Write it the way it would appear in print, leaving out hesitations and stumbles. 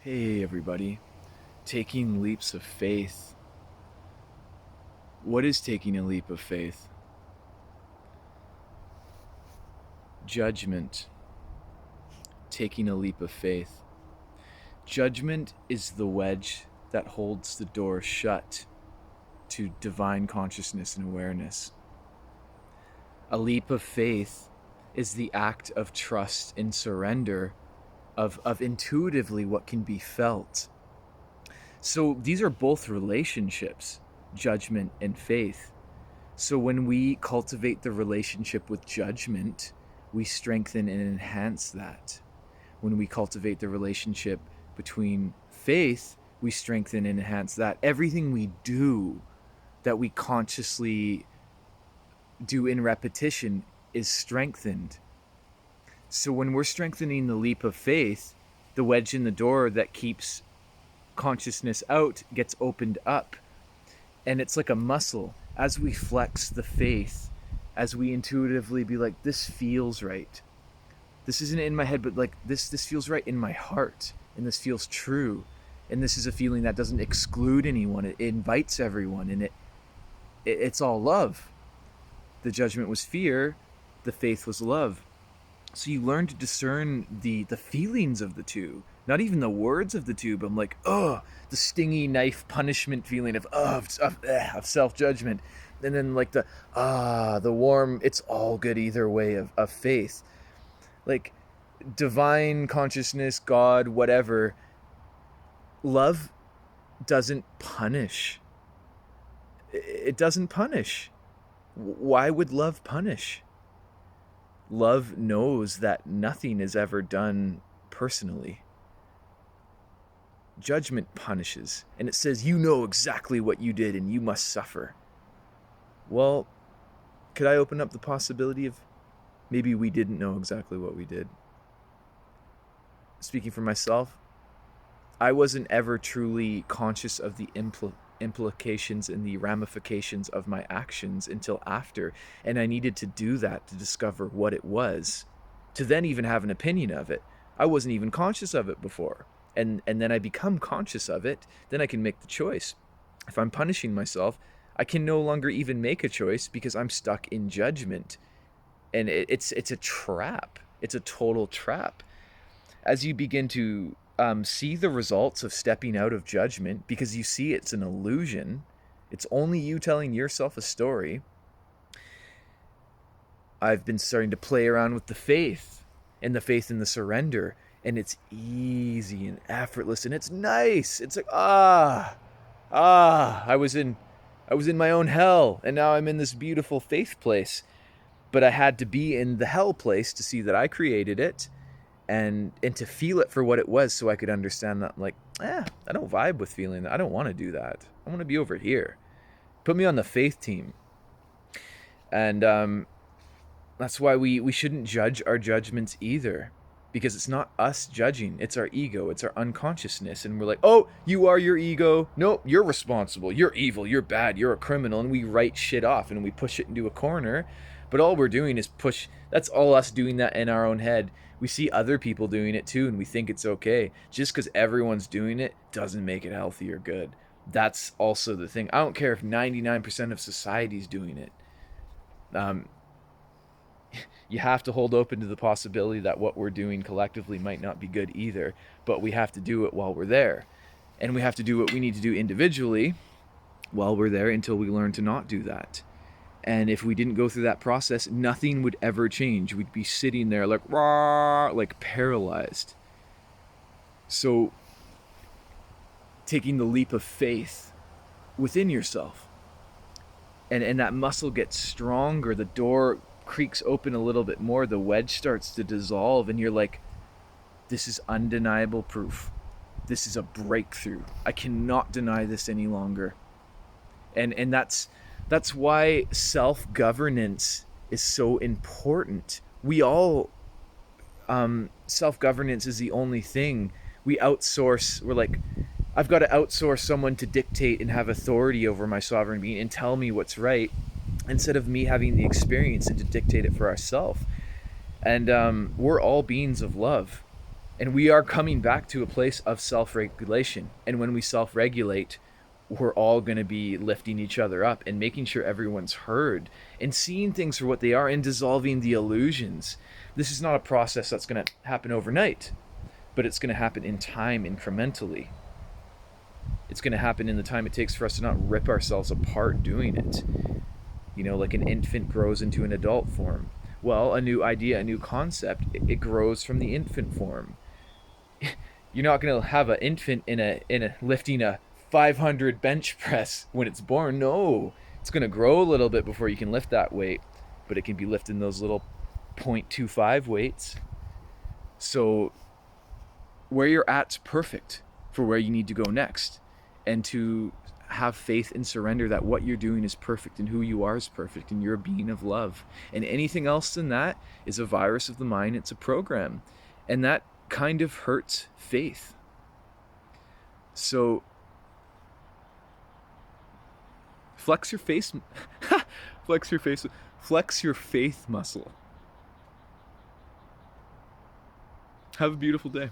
Hey, everybody. Taking leaps of faith. What is taking a leap of faith? Judgment. Taking a leap of faith. Judgment is the wedge that holds the door shut to divine consciousness and awareness. A leap of faith is the act of trust and surrender of intuitively what can be felt. So these are both relationships, judgment and faith. So when we cultivate the relationship with judgment, we strengthen and enhance that. When we cultivate the relationship between faith, we strengthen and enhance that. Everything we do that we consciously do in repetition is strengthened. So when we're strengthening the leap of faith, the wedge in the door that keeps consciousness out gets opened up. And it's like a muscle. As we flex the faith, as we intuitively be like, this feels right. This isn't in my head, but like this feels right in my heart. And this feels true. And this is a feeling that doesn't exclude anyone. It invites everyone. And it's all love. The judgment was fear. The faith was love. So you learn to discern the feelings of the two, not even the words of the two, but I'm like, oh, the stingy knife punishment feeling of self-judgment. And then like the warm, it's all good either way of faith. Like divine consciousness, God, whatever. Love doesn't punish. It doesn't punish. Why would love punish? Love knows that nothing is ever done personally. Judgment punishes, and it says, you know exactly what you did and you must suffer. Well, could I open up the possibility of maybe we didn't know exactly what we did? Speaking for myself, I wasn't ever truly conscious of the implications and the ramifications of my actions until after, and I needed to do that to discover what it was, to then even have an opinion of it. I wasn't even conscious of it before, and then I become conscious of it. Then I can make the choice. If I'm punishing myself, I can no longer even make a choice because I'm stuck in judgment, and it's a trap. It's a total trap. As you begin to see the results of stepping out of judgment, because you see it's an illusion, it's only you telling yourself a story. I've been starting to play around with the faith and the surrender, and it's easy and effortless and it's nice. It's like, I was in my own hell and now I'm in this beautiful faith place. But I had to be in the hell place to see that I created it, and to feel it for what it was, so I could understand that, like, I don't vibe with feeling that. I don't want to do that. I want to be over here. Put me on the faith team. And that's why we shouldn't judge our judgments either, because it's not us judging, it's our ego, it's our unconsciousness. And we're like, oh, you are your ego, nope, you're responsible, you're evil, you're bad, you're a criminal. And we write shit off and we push it into a corner. But all we're doing is push. That's all us doing that in our own head. We see other people doing it too, and we think it's okay. Just because everyone's doing it doesn't make it healthy or good. That's also the thing. I don't care if 99% of society's doing it. You have to hold open to the possibility that what we're doing collectively might not be good either, but we have to do it while we're there. And we have to do what we need to do individually while we're there until we learn to not do that. And if we didn't go through that process, nothing would ever change. We'd be sitting there like, rah, like paralyzed. So taking the leap of faith within yourself, and that muscle gets stronger, the door creaks open a little bit more, the wedge starts to dissolve, and you're like, this is undeniable proof. This is a breakthrough. I cannot deny this any longer. And that's why self-governance is so important. We all, self-governance is the only thing. We outsource, we're like, I've got to outsource someone to dictate and have authority over my sovereign being and tell me what's right, instead of me having the experience and to dictate it for ourselves. And we're all beings of love. And we are coming back to a place of self-regulation. And when we self-regulate, we're all going to be lifting each other up and making sure everyone's heard and seeing things for what they are and dissolving the illusions. This is not a process that's going to happen overnight, but it's going to happen in time, incrementally. It's going to happen in the time it takes for us to not rip ourselves apart doing it. You know, like an infant grows into an adult form. Well, a new idea, a new concept, it grows from the infant form. You're not going to have an infant in a lifting a 500 bench press when it's born. No, it's going to grow a little bit before you can lift that weight, but it can be lifting those little 0.25 weights. So where you're at's perfect for where you need to go next, and to have faith and surrender that what you're doing is perfect and who you are is perfect and you're a being of love. And anything else than that is a virus of the mind. It's a program, and that kind of hurts faith. So flex your face flex your faith muscle. Have a beautiful day.